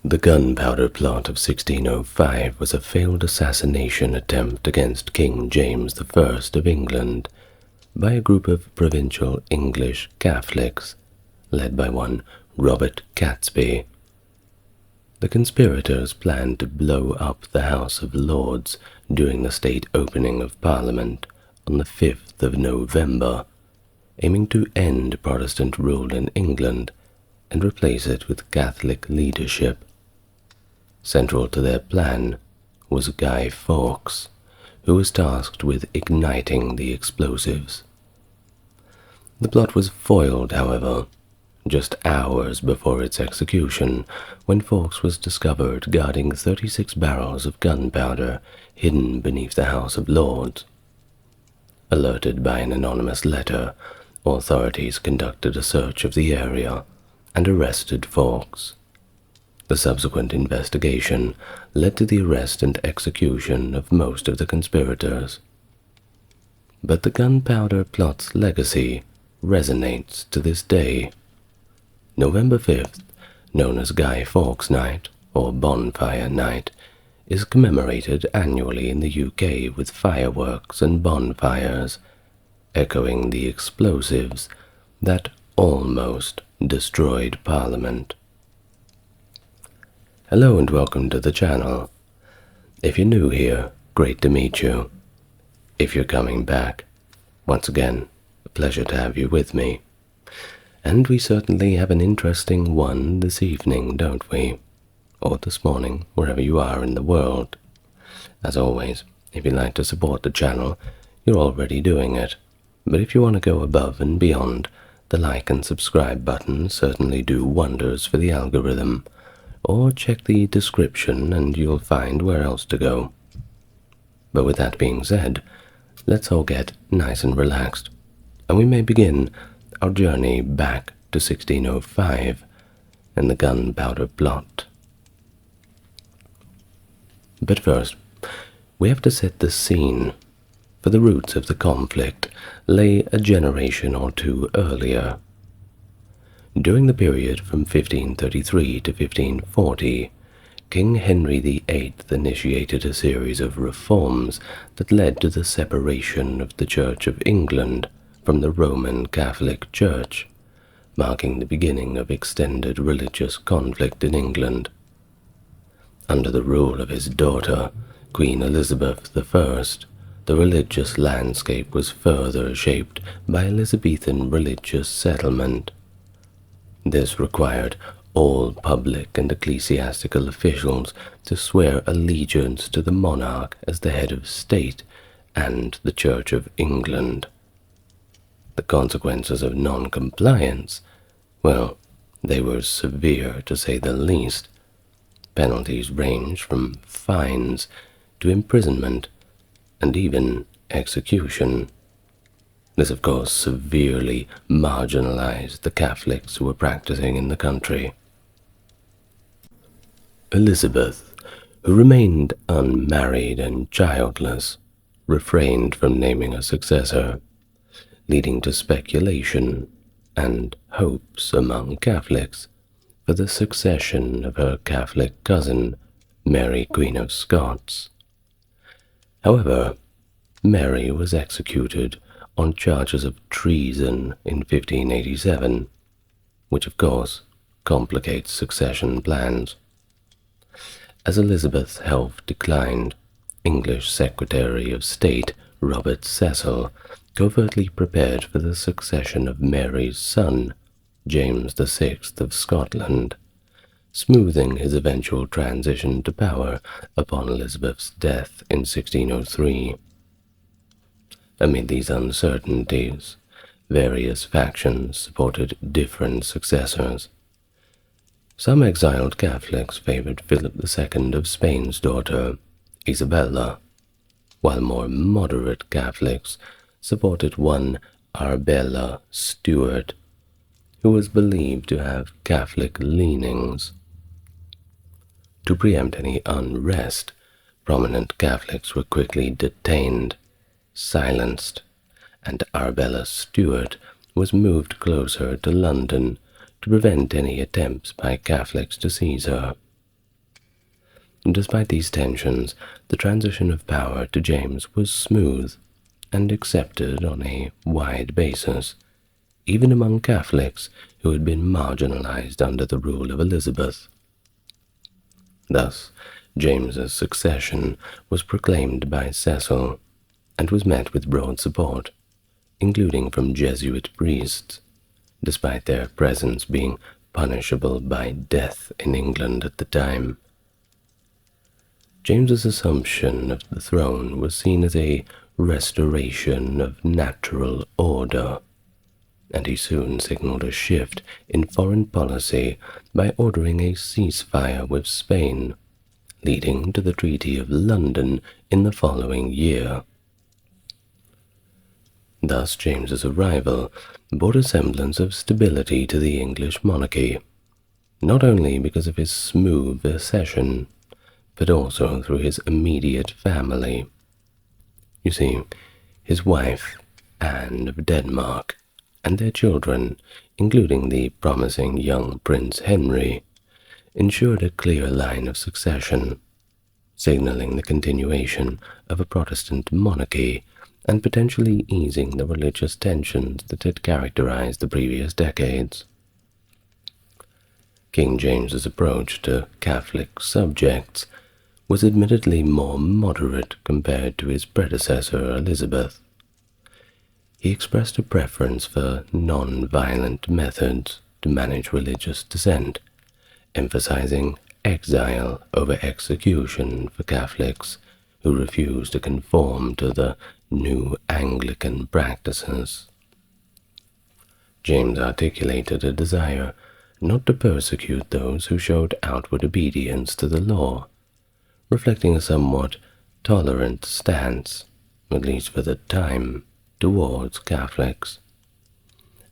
The Gunpowder Plot of 1605 was a failed assassination attempt against King James I of England by a group of provincial English Catholics led by one Robert Catesby. The conspirators planned to blow up the House of Lords during the state opening of Parliament on the 5th of November, aiming to end Protestant rule in England and replace it with Catholic leadership. Central to their plan was Guy Fawkes, who was tasked with igniting the explosives. The plot was foiled, however, just hours before its execution, when Fawkes was discovered guarding 36 barrels of gunpowder hidden beneath the House of Lords. Alerted by an anonymous letter, authorities conducted a search of the area and arrested Fawkes. The subsequent investigation led to the arrest and execution of most of the conspirators. But the Gunpowder Plot's legacy resonates to this day. November 5th, known as Guy Fawkes Night or Bonfire Night, is commemorated annually in the UK with fireworks and bonfires, echoing the explosives that almost destroyed Parliament. Hello and welcome to the channel. If you're new here, great to meet you. If you're coming back, once again, a pleasure to have you with me. And we certainly have an interesting one this evening, don't we? Or this morning, wherever you are in the world. As always, if you'd like to support the channel, you're already doing it. But if you want to go above and beyond, the like and subscribe buttons certainly do wonders for the algorithm. Or check the description and you'll find where else to go. But with that being said, let's all get nice and relaxed, and we may begin our journey back to 1605 and the Gunpowder Plot. But first, we have to set the scene, for the roots of the conflict lay a generation or two earlier. During the period from 1533 to 1540, King Henry VIII initiated a series of reforms that led to the separation of the Church of England from the Roman Catholic Church, marking the beginning of extended religious conflict in England. Under the rule of his daughter, Queen Elizabeth I, the religious landscape was further shaped by Elizabethan religious settlement. This required all public and ecclesiastical officials to swear allegiance to the monarch as the head of state and the Church of England. The consequences of non-compliance, well, they were severe to say the least. Penalties ranged from fines to imprisonment and even execution. This, of course, severely marginalized the Catholics who were practicing in the country. Elizabeth, who remained unmarried and childless, refrained from naming a successor, leading to speculation and hopes among Catholics for the succession of her Catholic cousin, Mary, Queen of Scots. However, Mary was executed on charges of treason in 1587, which of course complicates succession plans. As Elizabeth's health declined, English Secretary of State Robert Cecil covertly prepared for the succession of Mary's son, James VI of Scotland, smoothing his eventual transition to power upon Elizabeth's death in 1603. Amid these uncertainties, various factions supported different successors. Some exiled Catholics favored Philip II of Spain's daughter, Isabella, while more moderate Catholics supported one Arbella Stuart, who was believed to have Catholic leanings. To preempt any unrest, prominent Catholics were quickly detained, silenced, and Arbella Stuart was moved closer to London to prevent any attempts by Catholics to seize her. Despite these tensions, the transition of power to James was smooth and accepted on a wide basis, even among Catholics who had been marginalized under the rule of Elizabeth. Thus, James's succession was proclaimed by Cecil and was met with broad support, including from Jesuit priests, despite their presence being punishable by death in England at the time. James's assumption of the throne was seen as a restoration of natural order, and he soon signaled a shift in foreign policy by ordering a ceasefire with Spain, leading to the Treaty of London in the following year. Thus James's arrival brought a semblance of stability to the English monarchy, not only because of his smooth accession, but also through his immediate family. You see, his wife, Anne of Denmark, and their children, including the promising young Prince Henry, ensured a clear line of succession, signaling the continuation of a Protestant monarchy and potentially easing the religious tensions that had characterized the previous decades. King James's approach to Catholic subjects was admittedly more moderate compared to his predecessor Elizabeth. He expressed a preference for non-violent methods to manage religious dissent, emphasizing exile over execution for Catholics who refused to conform to the new Anglican practices. James articulated a desire not to persecute those who showed outward obedience to the law, reflecting a somewhat tolerant stance, at least for the time, towards Catholics.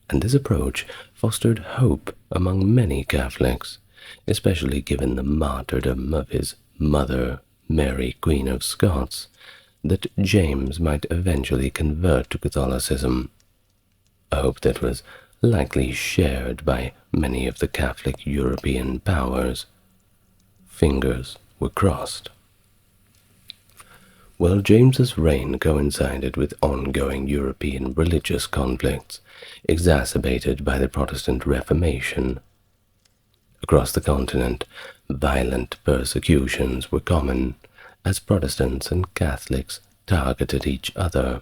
And this approach fostered hope among many Catholics, especially given the martyrdom of his mother, Mary, Queen of Scots, that James might eventually convert to Catholicism, a hope that was likely shared by many of the Catholic European powers. Fingers were crossed. While James's reign coincided with ongoing European religious conflicts, exacerbated by the Protestant Reformation. Across the continent, violent persecutions were common, as Protestants and Catholics targeted each other,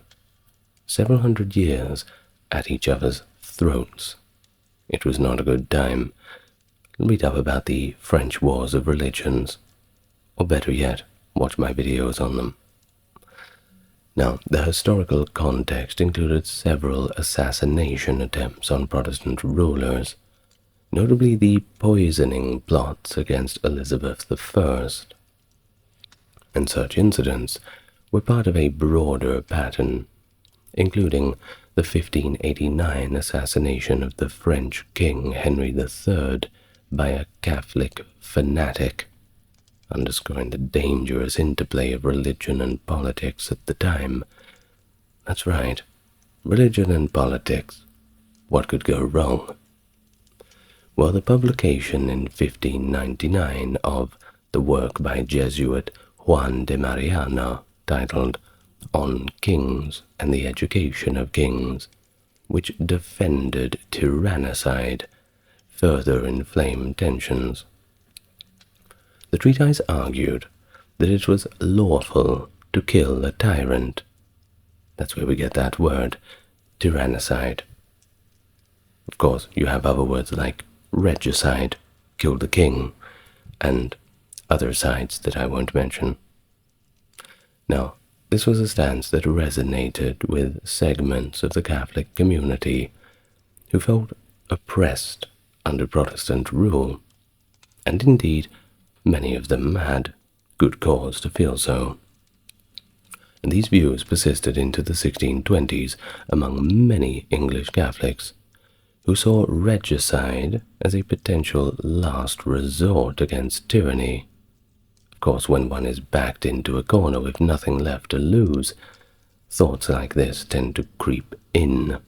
several hundred years at each other's throats. It was not a good time. Read up about the French Wars of Religions, or better yet, watch my videos on them. Now, the historical context included several assassination attempts on Protestant rulers, notably the poisoning plots against Elizabeth I, and such incidents were part of a broader pattern, including the 1589 assassination of the French King Henry III by a Catholic fanatic, underscoring the dangerous interplay of religion and politics at the time. That's right, religion and politics. What could go wrong? Well, the publication in 1599 of the work by Jesuit Juan de Mariana, titled On Kings and the Education of Kings, which defended tyrannicide, further inflamed tensions. The treatise argued that it was lawful to kill a tyrant. That's where we get that word, tyrannicide. Of course, you have other words like regicide, kill the king, and other sides that I won't mention. Now, this was a stance that resonated with segments of the Catholic community who felt oppressed under Protestant rule, and indeed many of them had good cause to feel so. And these views persisted into the 1620s among many English Catholics, who saw regicide as a potential last resort against tyranny. Of course, when one is backed into a corner with nothing left to lose, thoughts like this tend to creep in.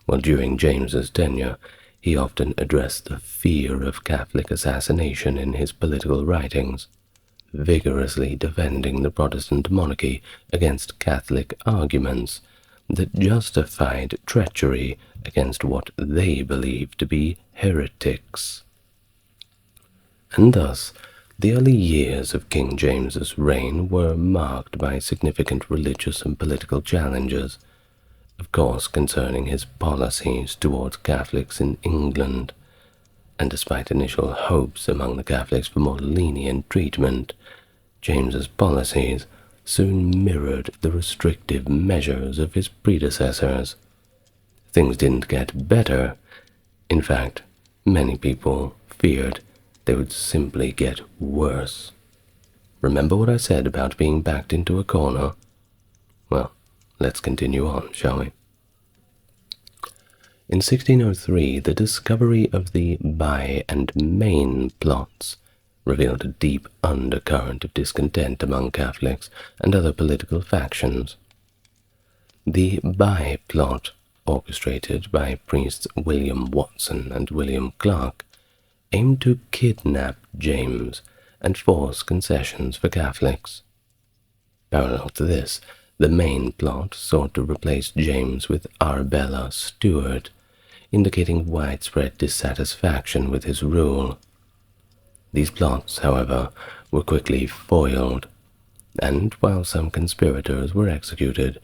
Well, during James's tenure, He often addressed the fear of Catholic assassination in his political writings, vigorously defending the Protestant monarchy against Catholic arguments that justified treachery against what they believed to be heretics. And thus, the early years of King James's reign were marked by significant religious and political challenges, of course concerning his policies towards Catholics in England, and despite initial hopes among the Catholics for more lenient treatment, James's policies soon mirrored the restrictive measures of his predecessors. Things didn't get better. In fact, many people feared they would simply get worse. Remember what I said about being backed into a corner? Well, let's continue on, shall we? In 1603, the discovery of the by and main plots revealed a deep undercurrent of discontent among Catholics and other political factions. The by plot, orchestrated by priests William Watson and William Clark, aimed to kidnap James and force concessions for Catholics. Parallel to this, the main plot sought to replace James with Arbella Stewart, indicating widespread dissatisfaction with his rule. These plots, however, were quickly foiled, and while some conspirators were executed,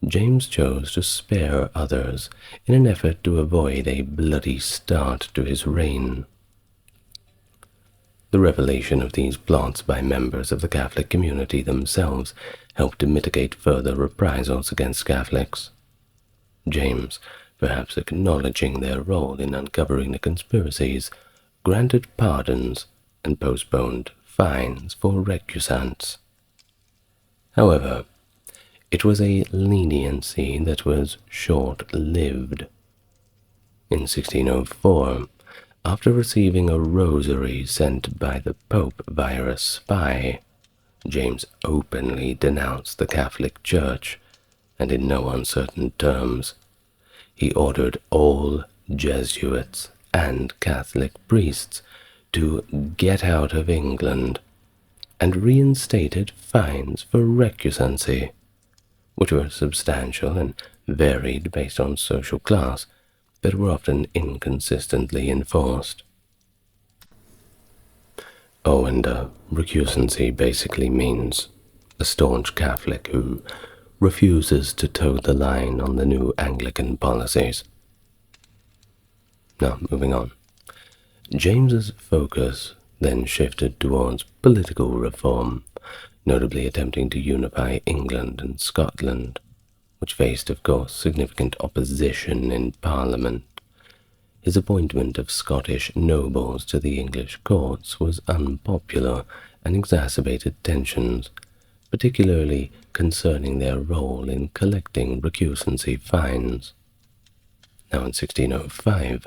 James chose to spare others in an effort to avoid a bloody start to his reign. The revelation of these plots by members of the Catholic community themselves helped to mitigate further reprisals against Catholics. James, perhaps acknowledging their role in uncovering the conspiracies, granted pardons and postponed fines for recusants. However, it was a leniency that was short-lived. In 1604, after receiving a rosary sent by the Pope via a spy, James openly denounced the Catholic Church, and in no uncertain terms. He ordered all Jesuits and Catholic priests to get out of England, and reinstated fines for recusancy, which were substantial and varied based on social class, but were often inconsistently enforced. Oh, and recusancy basically means a staunch Catholic who refuses to toe the line on the new Anglican policies. Now, moving on. James's focus then shifted towards political reform, notably attempting to unify England and Scotland, which faced, of course, significant opposition in Parliament. His appointment of Scottish nobles to the English courts was unpopular and exacerbated tensions, particularly concerning their role in collecting recusancy fines. Now in 1605,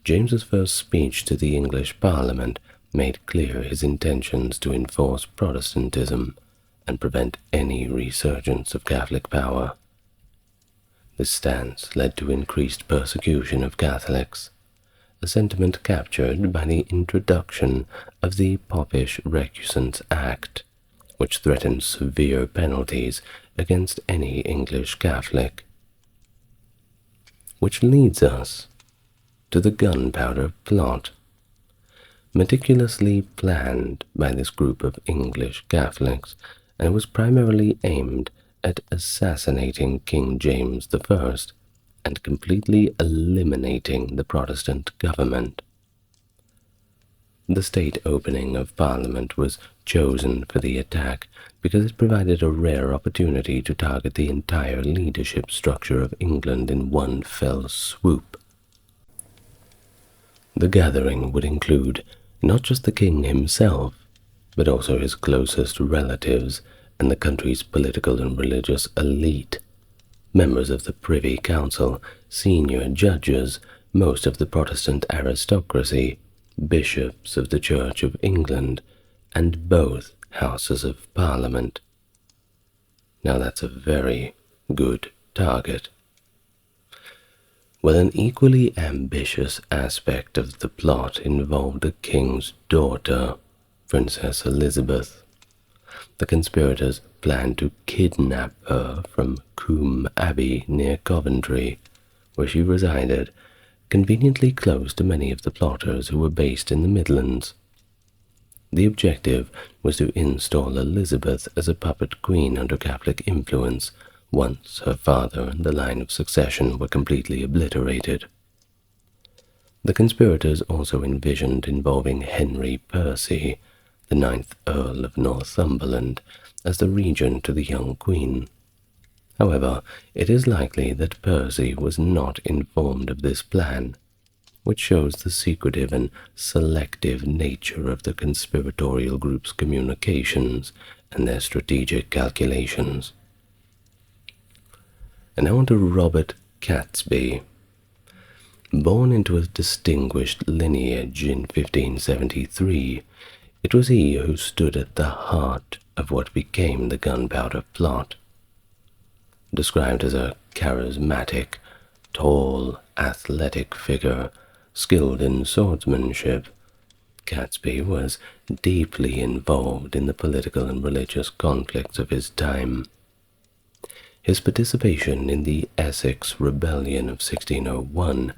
James's first speech to the English Parliament made clear his intentions to enforce Protestantism and prevent any resurgence of Catholic power. This stance led to increased persecution of Catholics, a sentiment captured by the introduction of the Popish Recusants Act, which threatened severe penalties against any English Catholic. Which leads us to the Gunpowder Plot, meticulously planned by this group of English Catholics, and was primarily aimed at assassinating King James I and completely eliminating the Protestant government. The state opening of Parliament was chosen for the attack because it provided a rare opportunity to target the entire leadership structure of England in one fell swoop. The gathering would include not just the king himself, but also his closest relatives and the country's political and religious elite, members of the Privy Council, senior judges, most of the Protestant aristocracy, bishops of the Church of England, and both houses of Parliament. Now that's a very good target. Well, an equally ambitious aspect of the plot involved the king's daughter, Princess Elizabeth. The conspirators planned to kidnap her from Combe Abbey near Coventry, where she resided, conveniently close to many of the plotters who were based in the Midlands. The objective was to install Elizabeth as a puppet queen under Catholic influence once her father and the line of succession were completely obliterated. The conspirators also envisioned involving Henry Percy, the 9th Earl of Northumberland, as the regent to the young queen. However, it is likely that Percy was not informed of this plan, which shows the secretive and selective nature of the conspiratorial group's communications and their strategic calculations. And now on to Robert Catesby. Born into a distinguished lineage in 1573, it was he who stood at the heart of what became the Gunpowder Plot. Described as a charismatic, tall, athletic figure, skilled in swordsmanship, Catesby was deeply involved in the political and religious conflicts of his time. His participation in the Essex Rebellion of 1601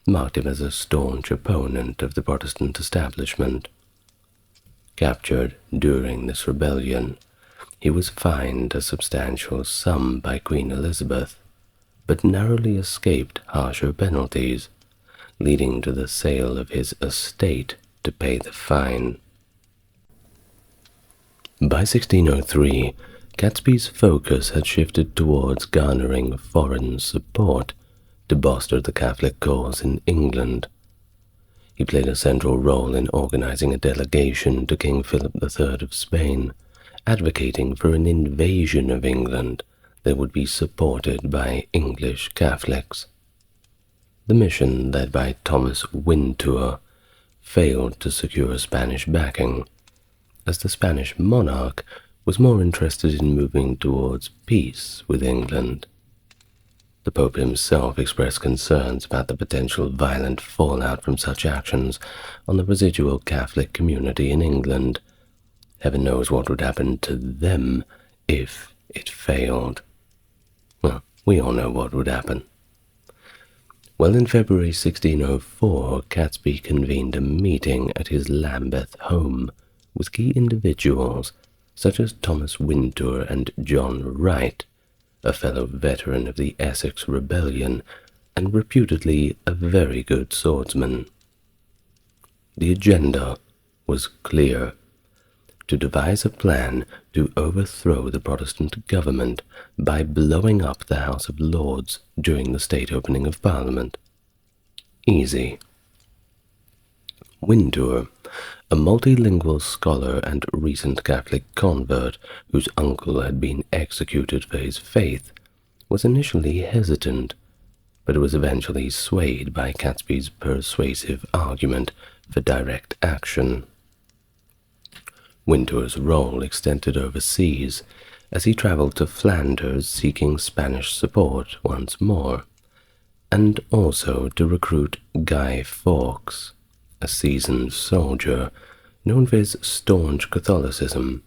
marked him as a staunch opponent of the Protestant establishment. Captured during this rebellion, he was fined a substantial sum by Queen Elizabeth, but narrowly escaped harsher penalties, leading to the sale of his estate to pay the fine. By 1603, Catesby's focus had shifted towards garnering foreign support to bolster the Catholic cause in England. He played a central role in organizing a delegation to King Philip III of Spain, advocating for an invasion of England that would be supported by English Catholics. The mission, led by Thomas Wintour, failed to secure Spanish backing, as the Spanish monarch was more interested in moving towards peace with England. The Pope himself expressed concerns about the potential violent fallout from such actions on the residual Catholic community in England. Heaven knows what would happen to them if it failed. Well, we all know what would happen. Well, in February 1604, Catesby convened a meeting at his Lambeth home with key individuals such as Thomas Wintour and John Wright, a fellow veteran of the Essex Rebellion and reputedly a very good swordsman. The agenda was clear: to devise a plan to overthrow the Protestant government by blowing up the House of Lords during the state opening of Parliament. Easy. Wintour, a multilingual scholar and recent Catholic convert whose uncle had been executed for his faith, was initially hesitant, but was eventually swayed by Catesby's persuasive argument for direct action. Wintour's role extended overseas, as he traveled to Flanders seeking Spanish support once more, and also to recruit Guy Fawkes, a seasoned soldier known for his staunch Catholicism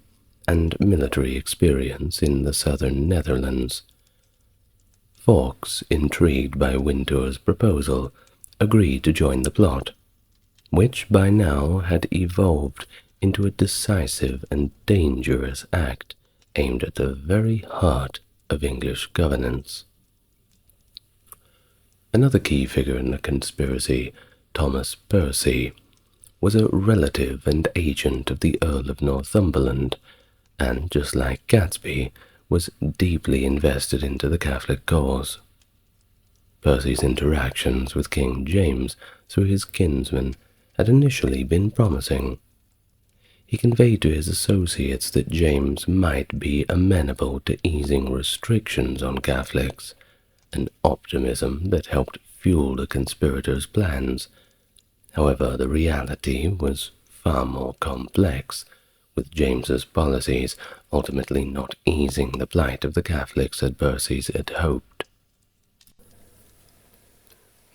and military experience in the southern Netherlands. Fawkes, intrigued by Wintour's proposal, agreed to join the plot, which by now had evolved into a decisive and dangerous act aimed at the very heart of English governance. Another key figure in the conspiracy, Thomas Percy, was a relative and agent of the Earl of Northumberland, and, just like Catesby, was deeply invested into the Catholic cause. Percy's interactions with King James through his kinsman had initially been promising. He conveyed to his associates that James might be amenable to easing restrictions on Catholics, an optimism that helped fuel the conspirators' plans. However, the reality was far more complex, with James's policies ultimately not easing the plight of the Catholics as Percy had hoped.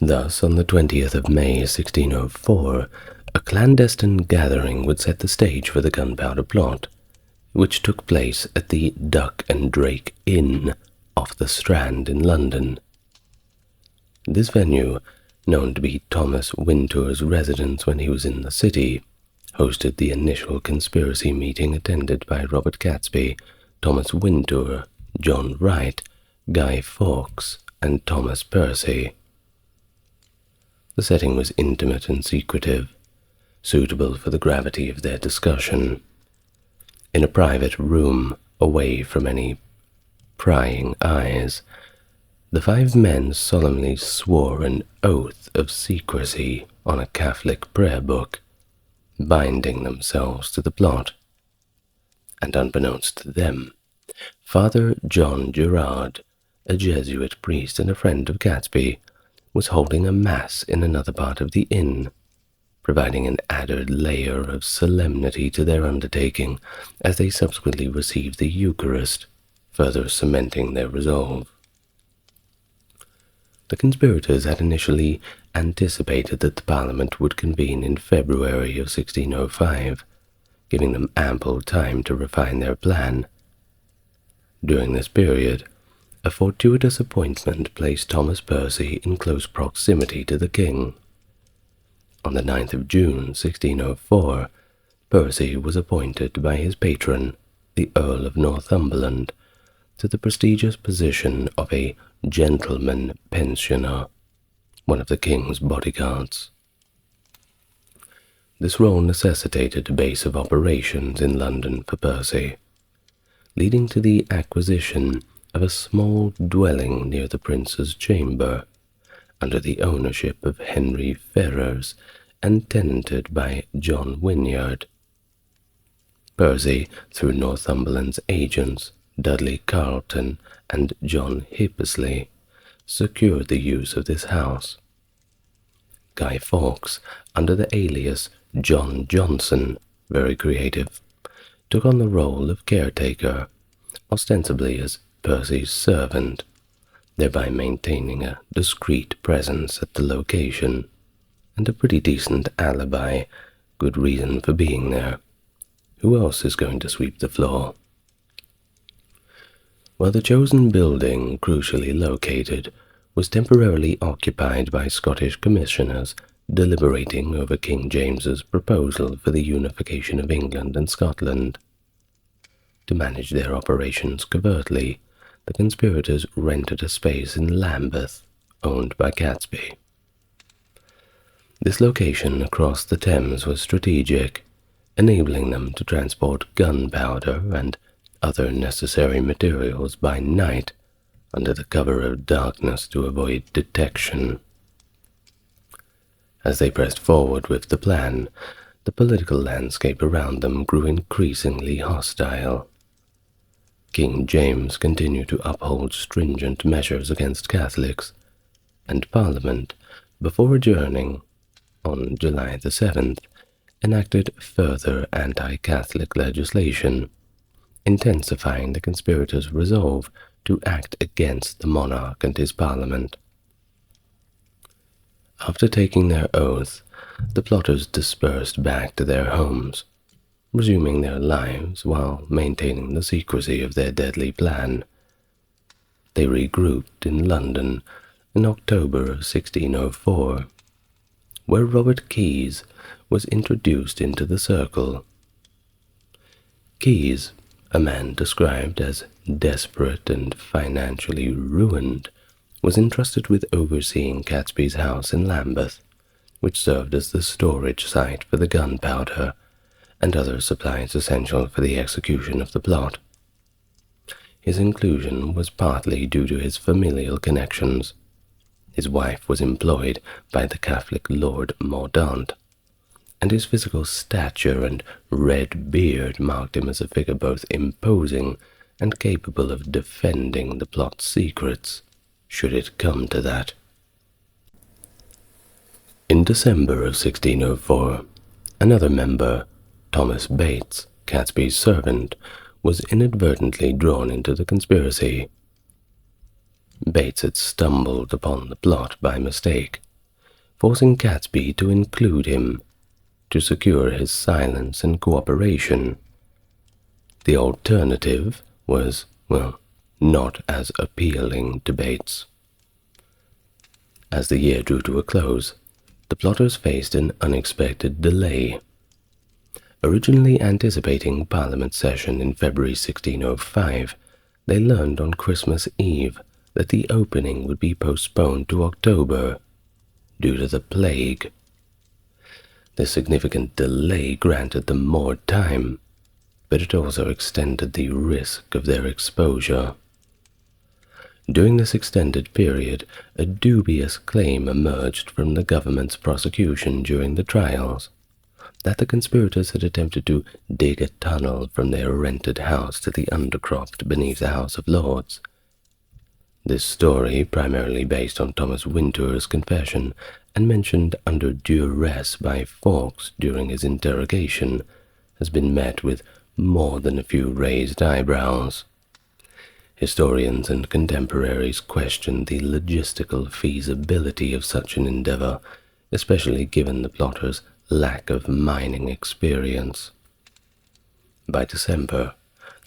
Thus, on the 20th of May, 1604, a clandestine gathering would set the stage for the Gunpowder Plot, which took place at the Duck and Drake Inn off the Strand in London. This venue, known to be Thomas Wintour's residence when he was in the city, hosted the initial conspiracy meeting attended by Robert Catesby, Thomas Wintour, John Wright, Guy Fawkes, and Thomas Percy. The setting was intimate and secretive, suitable for the gravity of their discussion. In a private room, away from any prying eyes, the five men solemnly swore an oath of secrecy on a Catholic prayer book, binding themselves to the plot. And unbeknownst to them, Father John Gerard, a Jesuit priest and a friend of Catesby, was holding a mass in another part of the inn, providing an added layer of solemnity to their undertaking as they subsequently received the Eucharist, further cementing their resolve. The conspirators had initially anticipated that the Parliament would convene in February of 1605, giving them ample time to refine their plan. During this period, a fortuitous appointment placed Thomas Percy in close proximity to the king. On the 9th of June, 1604, Percy was appointed by his patron, the Earl of Northumberland, to the prestigious position of a gentleman pensioner, one of the king's bodyguards. This role necessitated a base of operations in London for Percy, leading to the acquisition of a small dwelling near the prince's chamber, under the ownership of Henry Ferrers and tenanted by John Wynyard. Percy, through Northumberland's agents, Dudley Carleton and John Hippesley, secured the use of this house. Guy Fawkes, under the alias John Johnson, very creative, took on the role of caretaker, ostensibly as Percy's servant, thereby maintaining a discreet presence at the location, and a pretty decent alibi, good reason for being there. Who else is going to sweep the floor? While the chosen building, crucially located, was temporarily occupied by Scottish commissioners deliberating over King James's proposal for the unification of England and Scotland. To manage their operations covertly, the conspirators rented a space in Lambeth, owned by Catesby. This location across the Thames was strategic, enabling them to transport gunpowder and other necessary materials by night under the cover of darkness to avoid detection. As they pressed forward with the plan, the political landscape around them grew increasingly hostile. King James continued to uphold stringent measures against Catholics, and Parliament, before adjourning on July the 7th, enacted further anti-Catholic legislation, intensifying the conspirators' resolve to act against the monarch and his Parliament. After taking their oath, the plotters dispersed back to their homes, resuming their lives while maintaining the secrecy of their deadly plan. They regrouped in London in October of 1604, where Robert Keyes was introduced into the circle. Keyes, a man described as desperate and financially ruined, was entrusted with overseeing Catesby's house in Lambeth, which served as the storage site for the gunpowder and other supplies essential for the execution of the plot. His inclusion was partly due to his familial connections. His wife was employed by the Catholic Lord Mordaunt, and his physical stature and red beard marked him as a figure both imposing and capable of defending the plot's secrets, should it come to that. In December of 1604, another member, Thomas Bates, Catesby's servant, was inadvertently drawn into the conspiracy. Bates had stumbled upon the plot by mistake, forcing Catesby to include him to secure his silence and cooperation. The alternative was, well, not as appealing to Bates. As the year drew to a close, the plotters faced an unexpected delay. Originally anticipating Parliament session in February 1605, they learned on Christmas Eve that the opening would be postponed to October due to the plague. This significant delay granted them more time, but it also extended the risk of their exposure. During this extended period, a dubious claim emerged from the government's prosecution during the trials, that the conspirators had attempted to dig a tunnel from their rented house to the undercroft beneath the House of Lords. This story, primarily based on Thomas Wintour's confession and mentioned under duress by Fawkes during his interrogation, has been met with more than a few raised eyebrows. Historians and contemporaries question the logistical feasibility of such an endeavor, especially given the plotters' lack of mining experience. By December,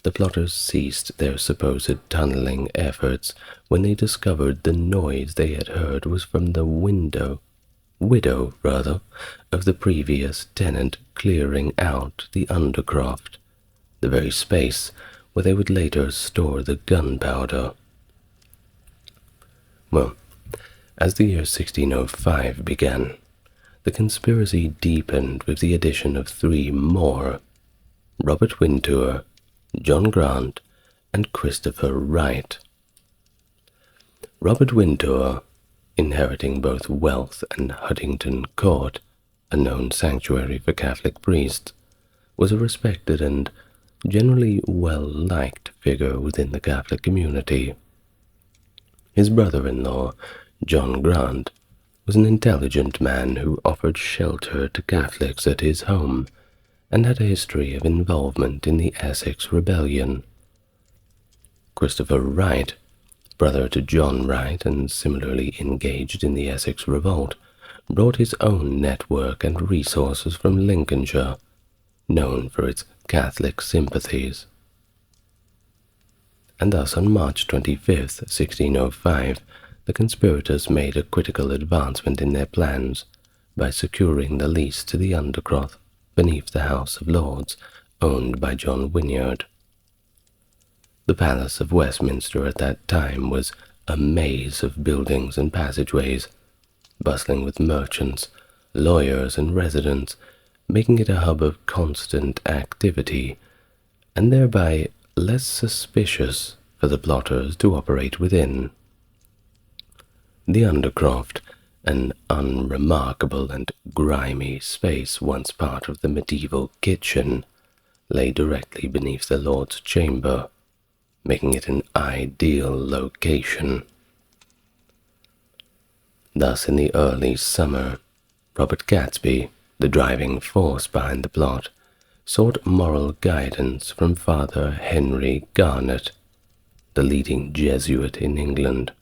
the plotters ceased their supposed tunneling efforts when they discovered the noise they had heard was from the widow of the previous tenant clearing out the undercroft, the very space where they would later store the gunpowder. Well, as the year 1605 began, the conspiracy deepened with the addition of three more: Robert Wintour, John Grant, and Christopher Wright. Robert Wintour, inheriting both wealth and Huntingdon Court, a known sanctuary for Catholic priests, was a respected and generally well-liked figure within the Catholic community. His brother-in-law, John Grant, was an intelligent man who offered shelter to Catholics at his home and had a history of involvement in the Essex Rebellion. Christopher Wright, brother to John Wright and similarly engaged in the Essex Revolt, brought his own network and resources from Lincolnshire, known for its Catholic sympathies. And thus on March 25th, 1605, the conspirators made a critical advancement in their plans by securing the lease to the undercroft beneath the House of Lords, owned by John Wynyard. The Palace of Westminster at that time was a maze of buildings and passageways, bustling with merchants, lawyers, and residents, making it a hub of constant activity, and thereby less suspicious for the plotters to operate within. The undercroft, an unremarkable and grimy space once part of the medieval kitchen, lay directly beneath the Lord's chamber, making it an ideal location. Thus, in the early summer, Robert Catesby, the driving force behind the plot, sought moral guidance from Father Henry Garnet, the leading Jesuit in England,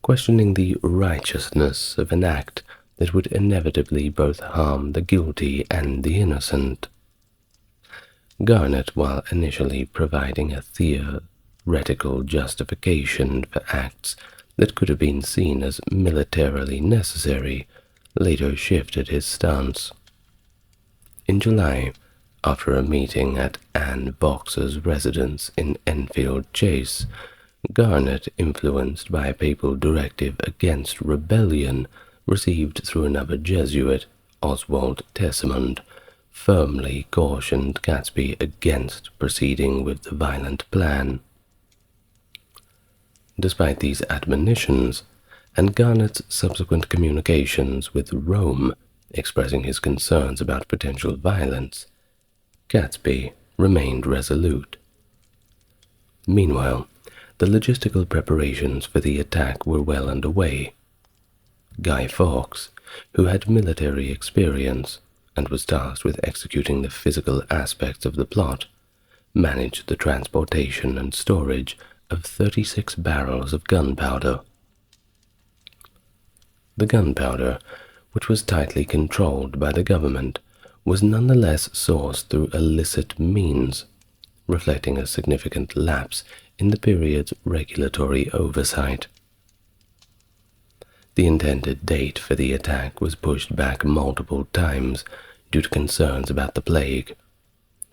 questioning the righteousness of an act that would inevitably both harm the guilty and the innocent. Garnet, while initially providing a theoretical justification for acts that could have been seen as militarily necessary, later shifted his stance. In July, after a meeting at Anne Vaux's residence in Enfield Chase, Garnet, influenced by a papal directive against rebellion received through another Jesuit, Oswald Tessimond, firmly cautioned Catesby against proceeding with the violent plan. Despite these admonitions, and Garnet's subsequent communications with Rome expressing his concerns about potential violence, Catesby remained resolute. Meanwhile, the logistical preparations for the attack were well underway. Guy Fawkes, who had military experience and was tasked with executing the physical aspects of the plot, managed the transportation and storage of 36 barrels of gunpowder. The gunpowder, which was tightly controlled by the government, was nonetheless sourced through illicit means, reflecting a significant lapse in the period's regulatory oversight. The intended date for the attack was pushed back multiple times due to concerns about the plague,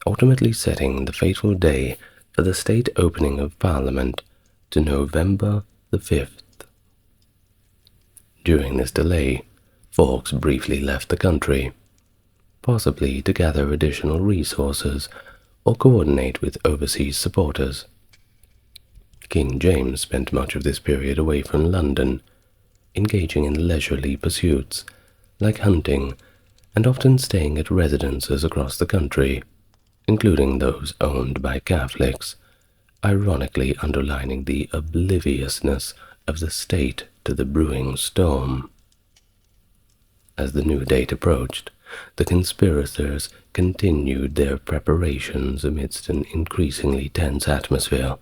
ultimately setting the fateful day for the state opening of Parliament to November the 5th. During this delay, Fawkes briefly left the country, possibly to gather additional resources or coordinate with overseas supporters. King James spent much of this period away from London, engaging in leisurely pursuits like hunting and often staying at residences across the country, including those owned by Catholics, ironically underlining the obliviousness of the state to the brewing storm. As the new date approached, the conspirators continued their preparations amidst an increasingly tense atmosphere,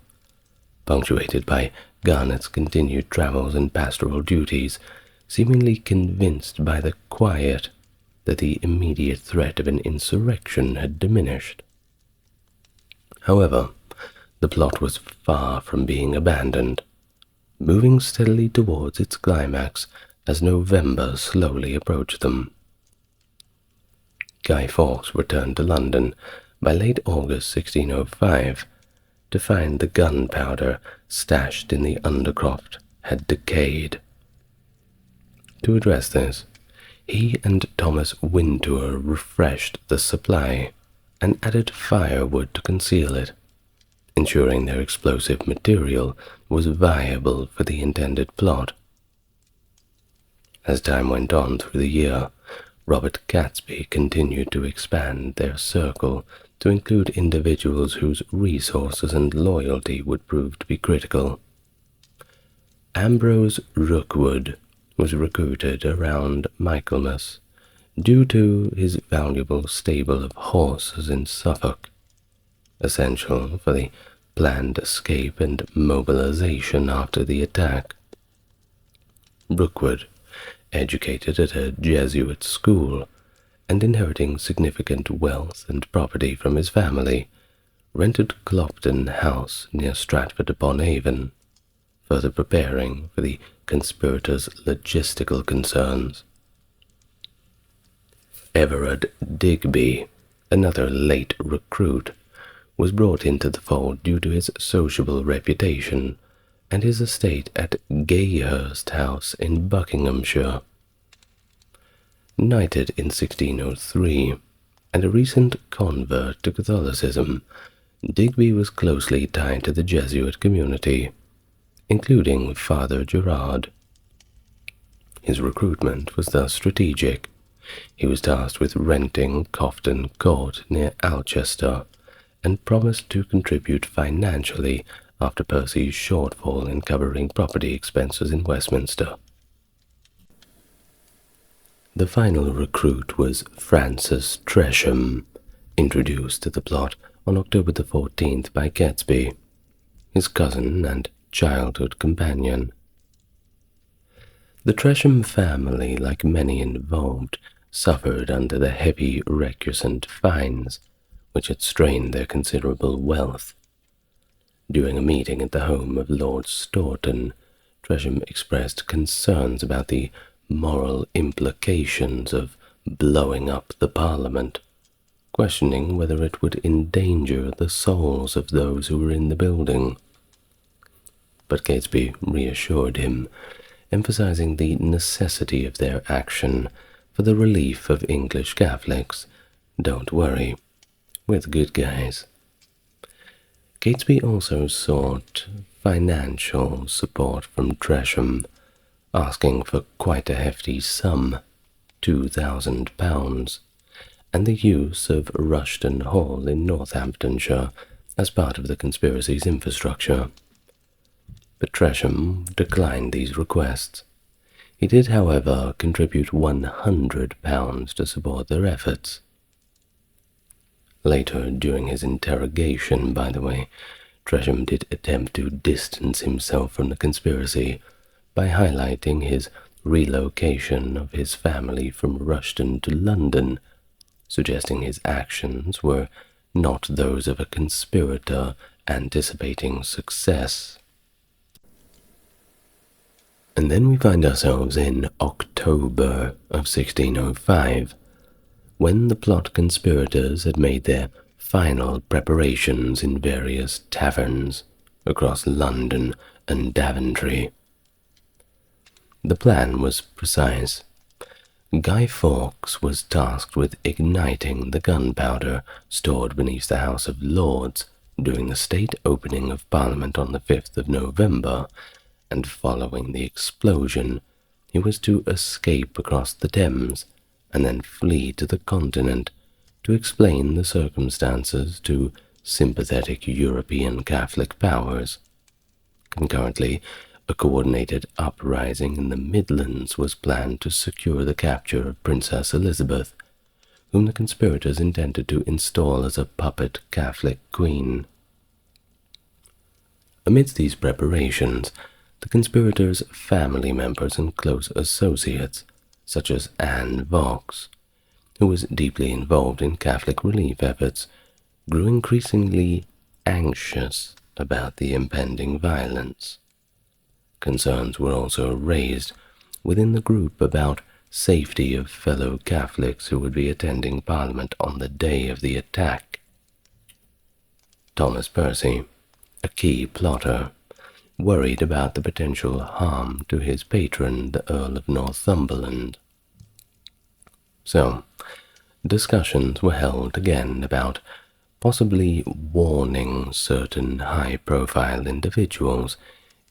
punctuated by Garnet's continued travels and pastoral duties, seemingly convinced by the quiet that the immediate threat of an insurrection had diminished. However, the plot was far from being abandoned, moving steadily towards its climax as November slowly approached them. Guy Fawkes returned to London by late August 1605 to find the gunpowder stashed in the undercroft had decayed. To address this, he and Thomas Wintour refreshed the supply and added firewood to conceal it, ensuring their explosive material was viable for the intended plot. As time went on through the year, Robert Catesby continued to expand their circle to include individuals whose resources and loyalty would prove to be critical. Ambrose Rookwood was recruited around Michaelmas due to his valuable stable of horses in Suffolk, essential for the planned escape and mobilization after the attack. Rookwood, educated at a Jesuit school and inheriting significant wealth and property from his family, rented Clopton House near Stratford-upon-Avon, further preparing for the conspirators' logistical concerns. Everard Digby, another late recruit, was brought into the fold due to his sociable reputation and his estate at Gayhurst House in Buckinghamshire. Knighted in 1603, and a recent convert to Catholicism, Digby was closely tied to the Jesuit community, including Father Gerard. His recruitment was thus strategic. He was tasked with renting Cofton Court near Alchester, and promised to contribute financially after Percy's shortfall in covering property expenses in Westminster. The final recruit was Francis Tresham, introduced to the plot on October the 14th by Catesby, his cousin and childhood companion. The Tresham family, like many involved, suffered under the heavy recusant fines, which had strained their considerable wealth. During a meeting at the home of Lord Staunton, Tresham expressed concerns about the moral implications of blowing up the Parliament, questioning whether it would endanger the souls of those who were in the building. But Catesby reassured him, emphasizing the necessity of their action for the relief of English Catholics. "Don't worry, we're the good guys." Catesby also sought financial support from Tresham, asking for quite a hefty sum, £2,000, and the use of Rushton Hall in Northamptonshire as part of the conspiracy's infrastructure. But Tresham declined these requests. He did, however, contribute £100 to support their efforts. Later, during his interrogation, by the way, Tresham did attempt to distance himself from the conspiracy by highlighting his relocation of his family from Rushden to London, suggesting his actions were not those of a conspirator anticipating success. And then we find ourselves in October of 1605, when the plot conspirators had made their final preparations in various taverns across London and Daventry. The plan was precise. Guy Fawkes was tasked with igniting the gunpowder stored beneath the House of Lords during the state opening of Parliament on the 5th of November, and following the explosion, he was to escape across the Thames and then flee to the continent to explain the circumstances to sympathetic European Catholic powers. Concurrently, a coordinated uprising in the Midlands was planned to secure the capture of Princess Elizabeth, whom the conspirators intended to install as a puppet Catholic queen. Amidst these preparations, the conspirators' family members and close associates, such as Anne Vaux, who was deeply involved in Catholic relief efforts, grew increasingly anxious about the impending violence. Concerns were also raised within the group about safety of fellow Catholics who would be attending Parliament on the day of the attack. Thomas Percy, a key plotter, worried about the potential harm to his patron, the Earl of Northumberland. So, discussions were held again about possibly warning certain high-profile individuals,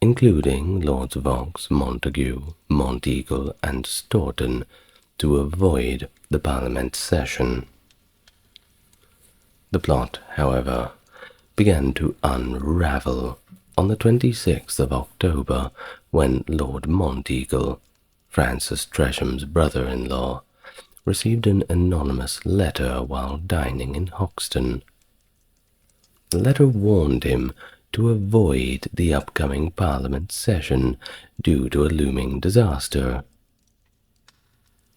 including Lords Vaux, Montague, Monteagle, and Staunton, to avoid the Parliament session. The plot, however, began to unravel on the 26th of October, when Lord Monteagle, Francis Tresham's brother-in-law, received an anonymous letter while dining in Hoxton. The letter warned him to avoid the upcoming Parliament session due to a looming disaster.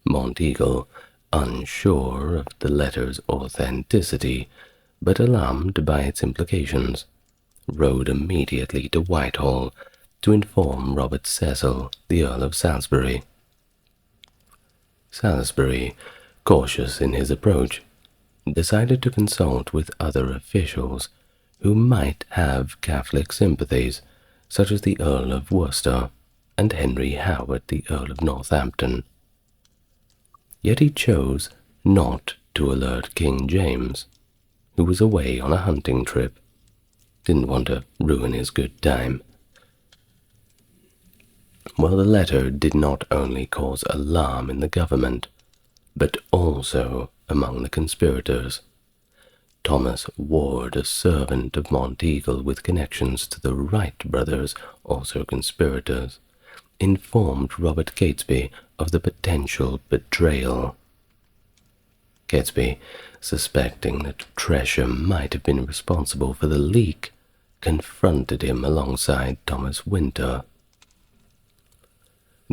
Monteagle, unsure of the letter's authenticity, but alarmed by its implications, rode immediately to Whitehall to inform Robert Cecil, the Earl of Salisbury. Salisbury, cautious in his approach, decided to consult with other officials who might have Catholic sympathies, such as the Earl of Worcester and Henry Howard, the Earl of Northampton. Yet he chose not to alert King James, who was away on a hunting trip. Didn't want to ruin his good time. Well, the letter did not only cause alarm in the government, but also among the conspirators. Thomas Ward, a servant of Monteagle with connections to the Wright brothers, also conspirators, informed Robert Catesby of the potential betrayal. Catesby, suspecting that Tresham might have been responsible for the leak, confronted him alongside Thomas Winter.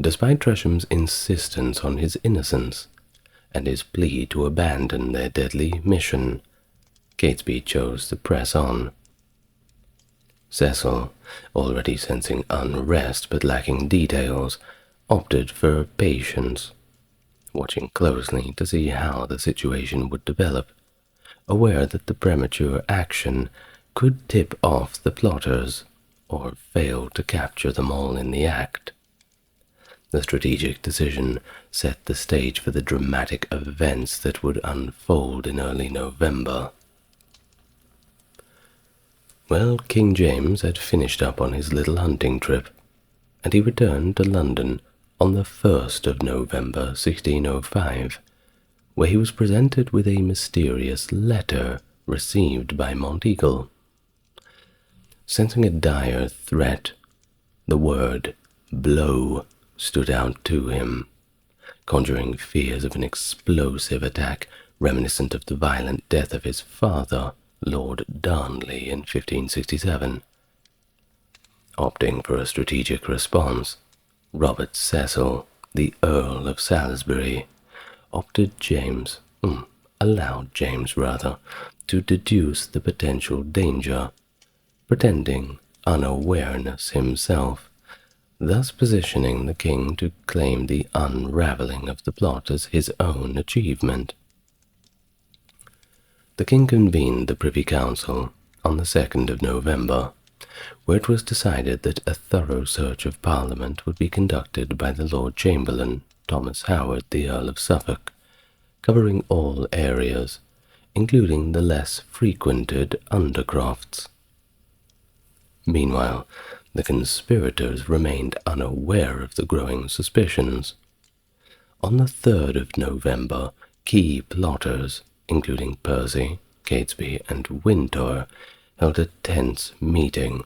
Despite Tresham's insistence on his innocence and his plea to abandon their deadly mission, Catesby chose to press on. Cecil, already sensing unrest but lacking details, opted for patience, watching closely to see how the situation would develop, aware that the premature action could tip off the plotters or fail to capture them all in the act. The strategic decision set the stage for the dramatic events that would unfold in early November. Well, King James had finished up on his little hunting trip, and he returned to London on the 1st of November 1605, where he was presented with a mysterious letter received by Monteagle. Sensing a dire threat, the word blow stood out to him, conjuring fears of an explosive attack reminiscent of the violent death of his father, Lord Darnley, in 1567. Opting for a strategic response, Robert Cecil, the Earl of Salisbury, allowed James to deduce the potential danger, pretending unawareness himself, thus positioning the king to claim the unraveling of the plot as his own achievement. The king convened the Privy Council on the 2nd of November, where it was decided that a thorough search of Parliament would be conducted by the Lord Chamberlain, Thomas Howard, the Earl of Suffolk, covering all areas, including the less frequented undercrofts. Meanwhile, the conspirators remained unaware of the growing suspicions. On the 3rd of November, key plotters, including Percy, Catesby, and Wintour, held a tense meeting,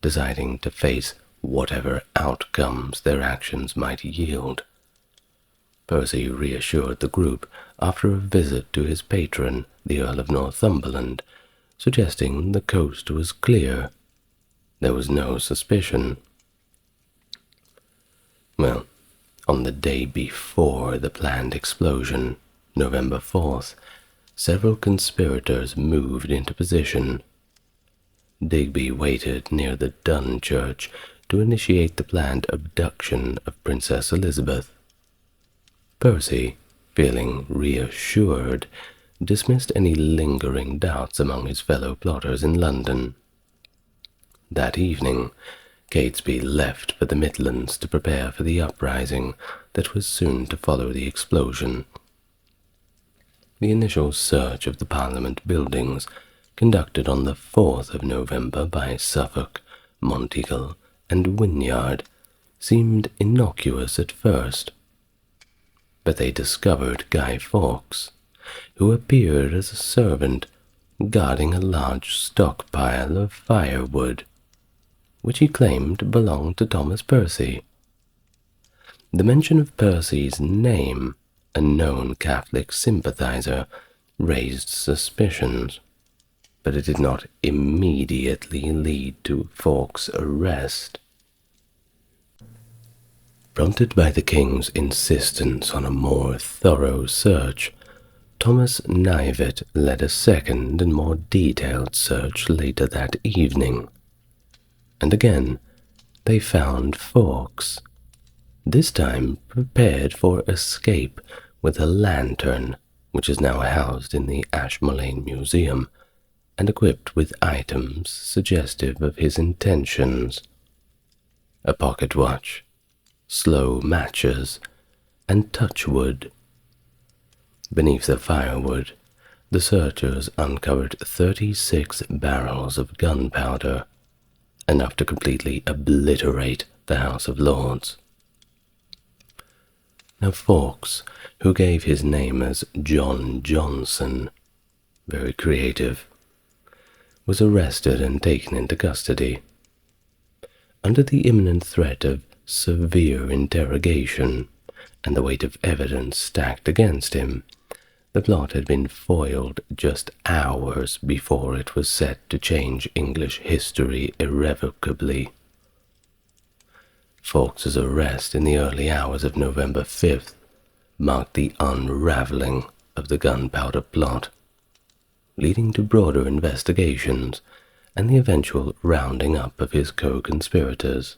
deciding to face whatever outcomes their actions might yield. Percy reassured the group after a visit to his patron, the Earl of Northumberland, suggesting the coast was clear. There was no suspicion. Well, on the day before the planned explosion, November 4th, several conspirators moved into position. Digby waited near the Dun Church to initiate the planned abduction of Princess Elizabeth. Percy, feeling reassured, dismissed any lingering doubts among his fellow plotters in London. That evening, Catesby left for the Midlands to prepare for the uprising that was soon to follow the explosion. The initial search of the Parliament buildings, conducted on the 4th of November by Suffolk, Monteagle, and Wynyard, seemed innocuous at first. But they discovered Guy Fawkes, who appeared as a servant guarding a large stockpile of firewood, which he claimed belonged to Thomas Percy. The mention of Percy's name, a known Catholic sympathizer, raised suspicions, but it did not immediately lead to Fawkes' arrest. Prompted by the king's insistence on a more thorough search, Thomas Knivet led a second and more detailed search later that evening. And again, they found Fawkes, this time prepared for escape with a lantern, which is now housed in the Ashmolean Museum, and equipped with items suggestive of his intentions: a pocket watch, slow matches, and touchwood. Beneath the firewood, the searchers uncovered 36 barrels of gunpowder, enough to completely obliterate the House of Lords. Now Fawkes, who gave his name as John Johnson, very creative, was arrested and taken into custody. Under the imminent threat of severe interrogation and the weight of evidence stacked against him, the plot had been foiled just hours before it was set to change English history irrevocably. Fawkes' arrest in the early hours of November 5th marked the unraveling of the Gunpowder Plot, leading to broader investigations and the eventual rounding up of his co-conspirators.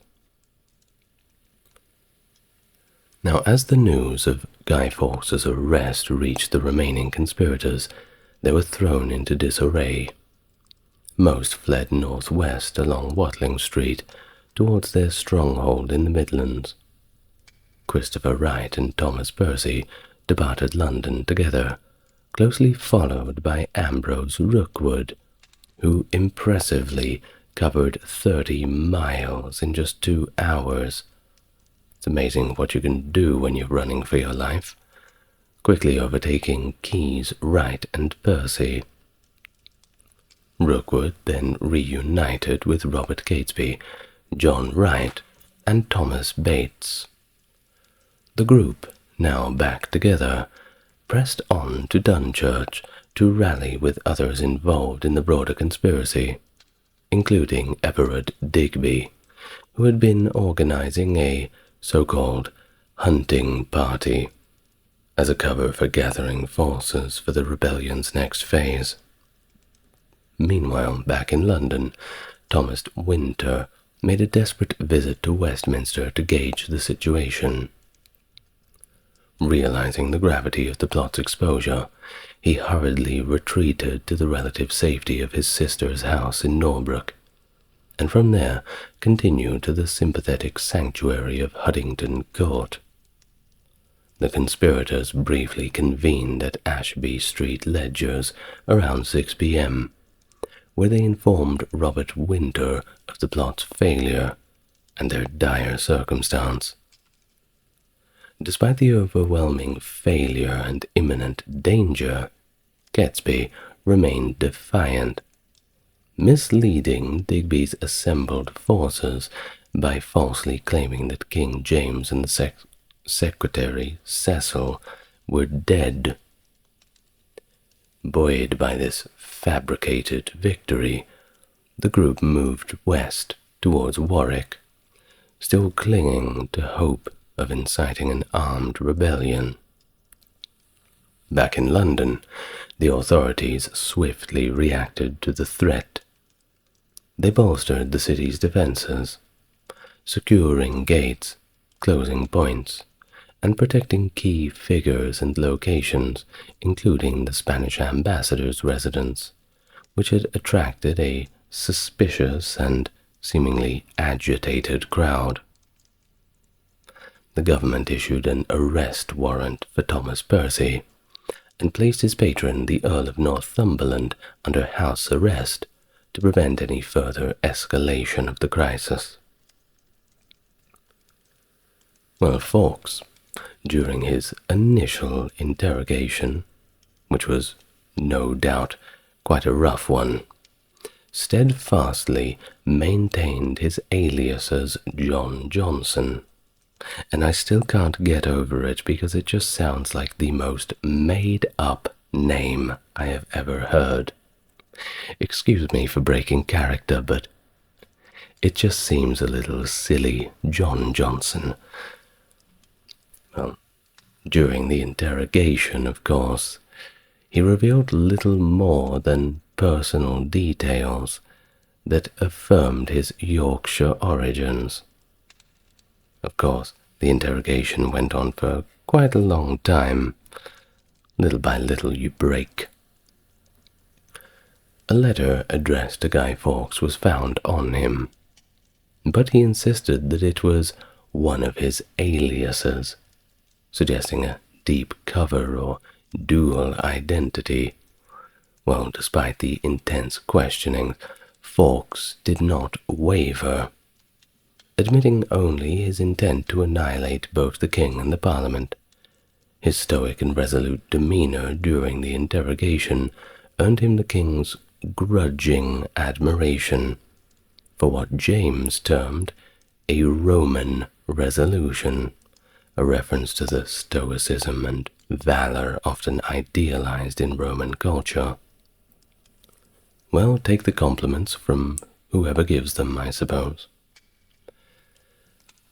Now, as the news of Guy Fawkes' arrest reached the remaining conspirators, they were thrown into disarray. Most fled northwest along Watling Street towards their stronghold in the Midlands. Christopher Wright and Thomas Percy departed London together, closely followed by Ambrose Rookwood, who impressively covered 30 miles in just 2 hours. It's amazing what you can do when you're running for your life, quickly overtaking Keyes, Wright, and Percy. Rookwood then reunited with Robert Catesby, John Wright, and Thomas Bates. The group, now back together, pressed on to Dunchurch to rally with others involved in the broader conspiracy, including Everard Digby, who had been organizing a so-called hunting party as a cover for gathering forces for the rebellion's next phase. Meanwhile, back in London, Thomas Winter made a desperate visit to Westminster to gauge the situation. Realizing the gravity of the plot's exposure, he hurriedly retreated to the relative safety of his sister's house in Norbrook, and from there continued to the sympathetic sanctuary of Huddington Court. The conspirators briefly convened at Ashby Street Ledgers around 6 p.m., where they informed Robert Winter of the plot's failure and their dire circumstance. Despite the overwhelming failure and imminent danger, Catesby remained defiant, misleading Digby's assembled forces by falsely claiming that King James and the secretary Cecil were dead. Buoyed by this fabricated victory, the group moved west towards Warwick, still clinging to hope of inciting an armed rebellion. Back in London, the authorities swiftly reacted to the threat. They bolstered the city's defenses, securing gates, closing points, and protecting key figures and locations, including the Spanish ambassador's residence, which had attracted a suspicious and seemingly agitated crowd. The government issued an arrest warrant for Thomas Percy and placed his patron, the Earl of Northumberland, under house arrest to prevent any further escalation of the crisis. Well, Fawkes, during his initial interrogation, which was no doubt quite a rough one, steadfastly maintained his alias as John Johnson, and I still can't get over it because it just sounds like the most made-up name I have ever heard. Excuse me for breaking character, but it just seems a little silly, John Johnson. Well, during the interrogation, of course, he revealed little more than personal details that affirmed his Yorkshire origins. Of course, the interrogation went on for quite a long time. Little by little you break. A letter addressed to Guy Fawkes was found on him, but he insisted that it was one of his aliases, suggesting a deep cover or dual identity. Well, despite the intense questioning, Fawkes did not waver, admitting only his intent to annihilate both the king and the Parliament. His stoic and resolute demeanor during the interrogation earned him the king's grudging admiration for what James termed a Roman resolution, a reference to the stoicism and valor often idealized in Roman culture. Well, take the compliments from whoever gives them, I suppose.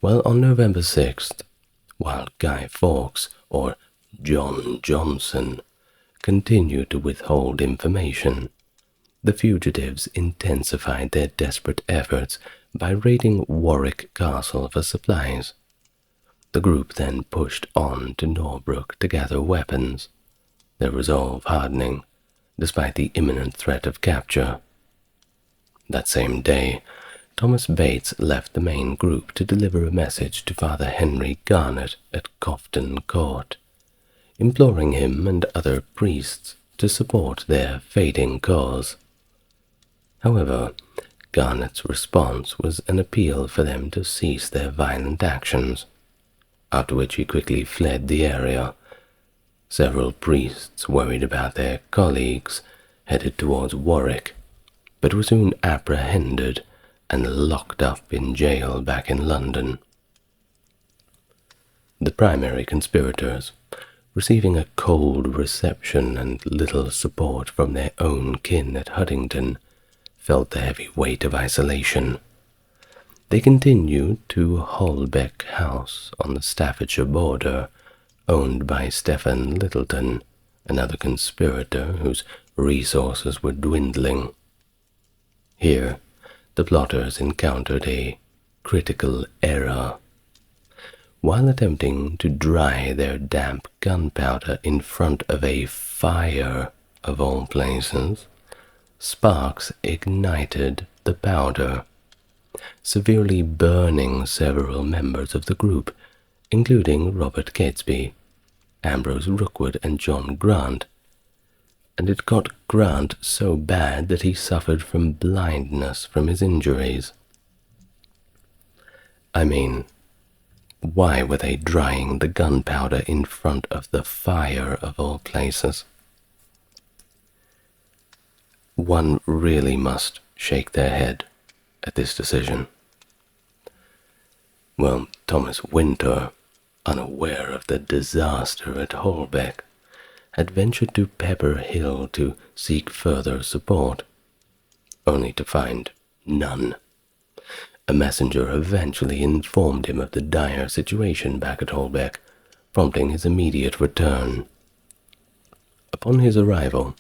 Well, on November 6th, while Guy Fawkes, or John Johnson, continued to withhold information, the fugitives intensified their desperate efforts by raiding Warwick Castle for supplies. The group then pushed on to Norbrook to gather weapons, their resolve hardening despite the imminent threat of capture. That same day, Thomas Bates left the main group to deliver a message to Father Henry Garnet at Cofton Court, imploring him and other priests to support their fading cause. However, Garnet's response was an appeal for them to cease their violent actions, after which he quickly fled the area. Several priests, worried about their colleagues, headed towards Warwick, but were soon apprehended and locked up in jail back in London. The primary conspirators, receiving a cold reception and little support from their own kin at Huddington, felt the heavy weight of isolation. They continued to Holbeck House on the Staffordshire border, owned by Stephen Littleton, another conspirator whose resources were dwindling. Here, the plotters encountered a critical error. While attempting to dry their damp gunpowder in front of a fire of all places, sparks ignited the powder, severely burning several members of the group, including Robert Catesby, Ambrose Rookwood, and John Grant, and it got Grant so bad that he suffered from blindness from his injuries. I mean, why were they drying the gunpowder in front of the fire of all places? One really must shake their head at this decision. Well, Thomas Winter, unaware of the disaster at Holbeck, had ventured to Pepper Hill to seek further support, only to find none. A messenger eventually informed him of the dire situation back at Holbeck, prompting his immediate return. Upon his arrival,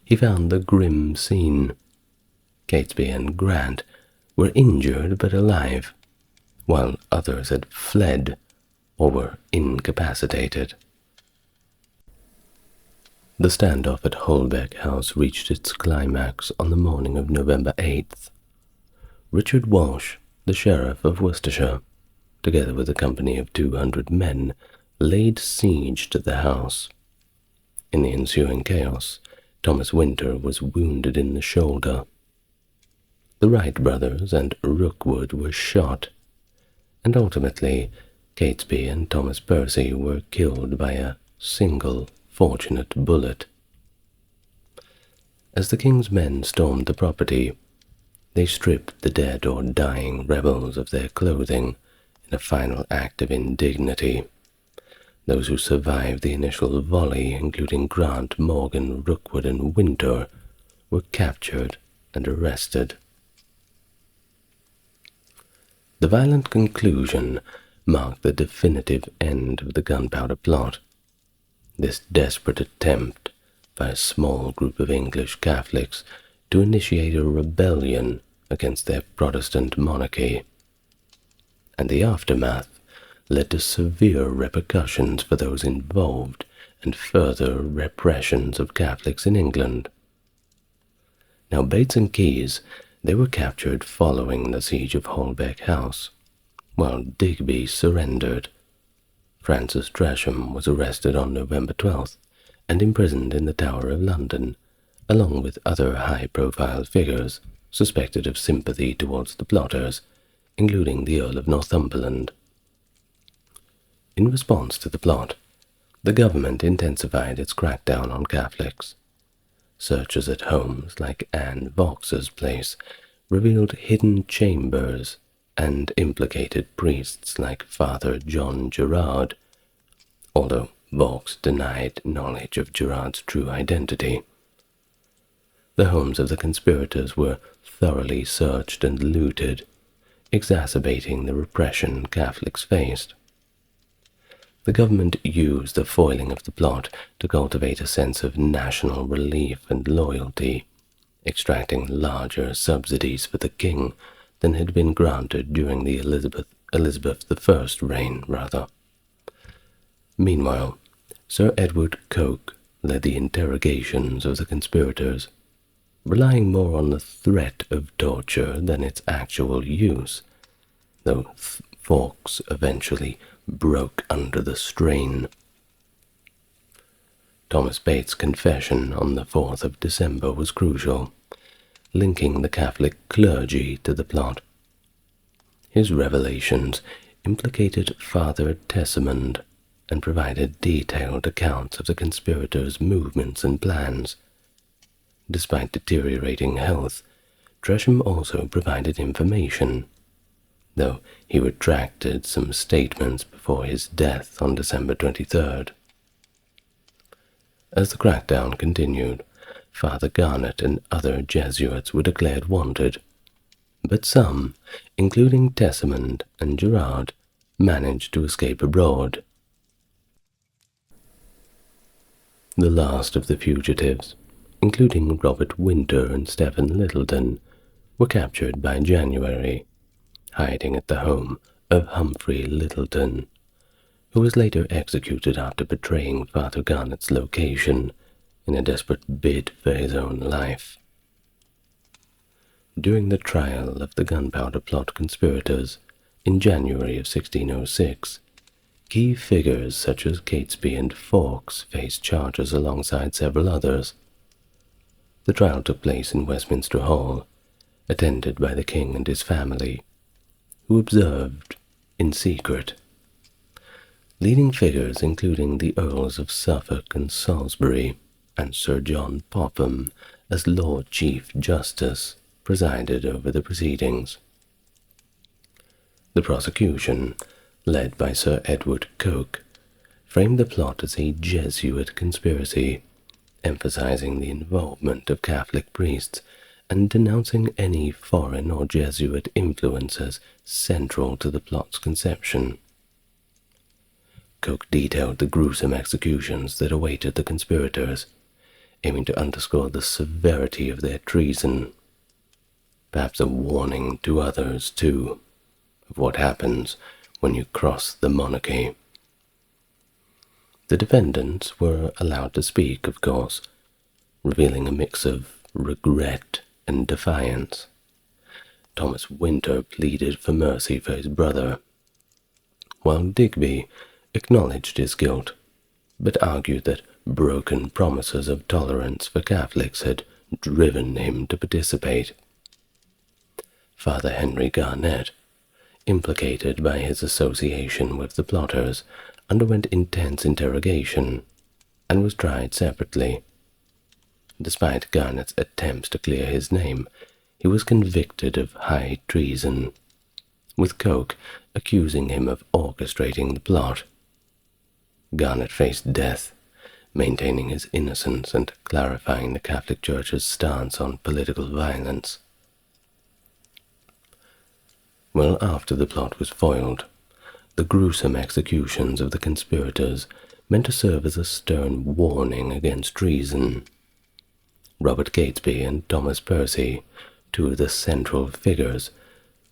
he found the grim scene. Catesby and Grant were injured but alive, while others had fled or were incapacitated. The standoff at Holbeck House reached its climax on the morning of November 8th. Richard Walsh, the Sheriff of Worcestershire, together with a company of 200 men, laid siege to the house. In the ensuing chaos, Thomas Winter was wounded in the shoulder. The Wright brothers and Rookwood were shot, and ultimately Catesby and Thomas Percy were killed by a single fortunate bullet. As the king's men stormed the property, they stripped the dead or dying rebels of their clothing in a final act of indignity. Those who survived the initial volley, including Grant, Morgan, Rookwood, and Winter, were captured and arrested. The violent conclusion marked the definitive end of the Gunpowder Plot. This desperate attempt by a small group of English Catholics to initiate a rebellion against their Protestant monarchy, and the aftermath led to severe repercussions for those involved and further repressions of Catholics in England. Now Bates and Keyes, they were captured following the siege of Holbeck House, while Digby surrendered. Francis Tresham was arrested on November 12th and imprisoned in the Tower of London, along with other high-profile figures suspected of sympathy towards the plotters, including the Earl of Northumberland. In response to the plot, the government intensified its crackdown on Catholics. Searches at homes like Anne Vaux's place revealed hidden chambers and implicated priests like Father John Gerard, although Vaux's denied knowledge of Gerard's true identity. The homes of the conspirators were thoroughly searched and looted, exacerbating the repression Catholics faced. The government used the foiling of the plot to cultivate a sense of national relief and loyalty, extracting larger subsidies for the king than had been granted during the Elizabeth I reign. Meanwhile, Sir Edward Coke led the interrogations of the conspirators, relying more on the threat of torture than its actual use, though Fawkes eventually broke under the strain. Thomas Bates' confession on the 4th of December was crucial, linking the Catholic clergy to the plot. His revelations implicated Father Tessamond and provided detailed accounts of the conspirators' movements and plans. Despite deteriorating health, Tresham also provided information, though he retracted some statements before his death on December 23rd. As the crackdown continued, Father Garnet and other Jesuits were declared wanted, but some, including Tessamond and Gerard, managed to escape abroad. The last of the fugitives, including Robert Winter and Stephen Littleton, were captured by January, hiding at the home of Humphrey Littleton, who was later executed after betraying Father Garnet's location in a desperate bid for his own life. During the trial of the Gunpowder Plot conspirators in January of 1606, key figures such as Catesby and Fawkes faced charges alongside several others. The trial took place in Westminster Hall, attended by the king and his family, who observed in secret. Leading figures including the Earls of Suffolk and Salisbury and Sir John Popham as Lord Chief Justice presided over the proceedings. The prosecution, led by Sir Edward Coke, framed the plot as a Jesuit conspiracy, emphasizing the involvement of Catholic priests and denouncing any foreign or Jesuit influence as central to the plot's conception. Coke detailed the gruesome executions that awaited the conspirators, aiming to underscore the severity of their treason, perhaps a warning to others, too, of what happens when you cross the monarchy. The defendants were allowed to speak, of course, revealing a mix of regret and defiance. Thomas Winter pleaded for mercy for his brother, while Digby acknowledged his guilt, but argued that broken promises of tolerance for Catholics had driven him to participate. Father Henry Garnet, implicated by his association with the plotters, underwent intense interrogation and was tried separately. Despite Garnet's attempts to clear his name, he was convicted of high treason, with Coke accusing him of orchestrating the plot. Garnet faced death, maintaining his innocence and clarifying the Catholic Church's stance on political violence. Well, after the plot was foiled, the gruesome executions of the conspirators meant to serve as a stern warning against treason. Robert Catesby and Thomas Percy, two of the central figures,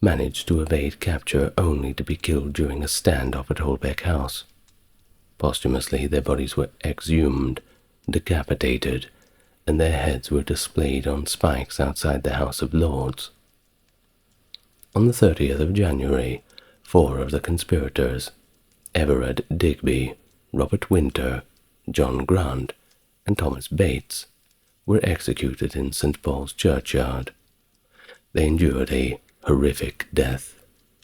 managed to evade capture only to be killed during a standoff at Holbeck House. Posthumously, their bodies were exhumed, decapitated, and their heads were displayed on spikes outside the House of Lords. On the 30th of January, 4 of the conspirators, Everard Digby, Robert Winter, John Grant, and Thomas Bates, were executed in St. Paul's Churchyard. They endured a horrific death,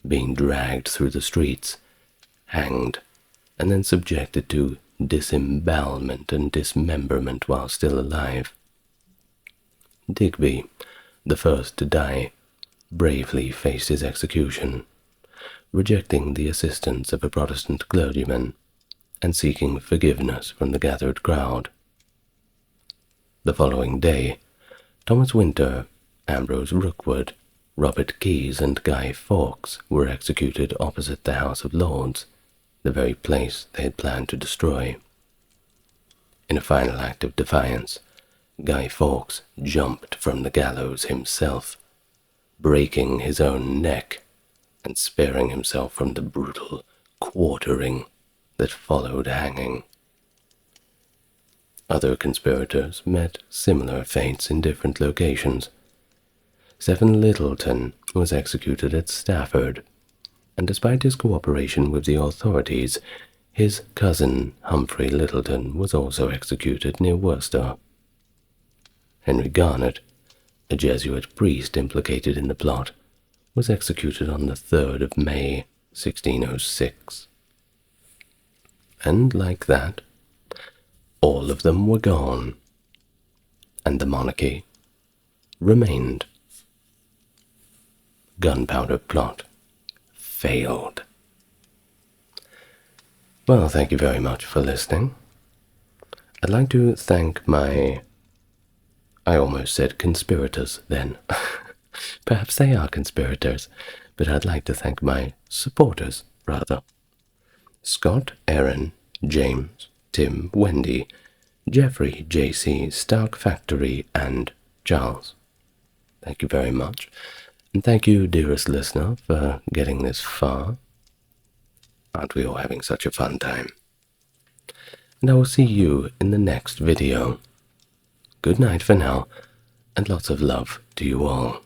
being dragged through the streets, hanged, and then subjected to disembowelment and dismemberment while still alive. Digby, the first to die, bravely faced his execution, rejecting the assistance of a Protestant clergyman and seeking forgiveness from the gathered crowd. The following day, Thomas Winter, Ambrose Rookwood, Robert Keyes, and Guy Fawkes were executed opposite the House of Lords, the very place they had planned to destroy. In a final act of defiance, Guy Fawkes jumped from the gallows himself, breaking his own neck and sparing himself from the brutal quartering that followed hanging. Other conspirators met similar fates in different locations. Stephen Littleton was executed at Stafford, and despite his cooperation with the authorities, his cousin Humphrey Littleton was also executed near Worcester. Henry Garnet, a Jesuit priest implicated in the plot, was executed on the 3rd of May, 1606. And like that, all of them were gone, and the monarchy remained. Gunpowder Plot failed. Well, thank you very much for listening. I'd like to thank I almost said conspirators then. Perhaps they are conspirators, but I'd like to thank my supporters, rather. Scott, Aaron, James, Tim, Wendy, Jeffrey, JC, Stark Factory, and Charles. Thank you very much. And thank you, dearest listener, for getting this far. Aren't we all having such a fun time? And I will see you in the next video. Good night for now, and lots of love to you all.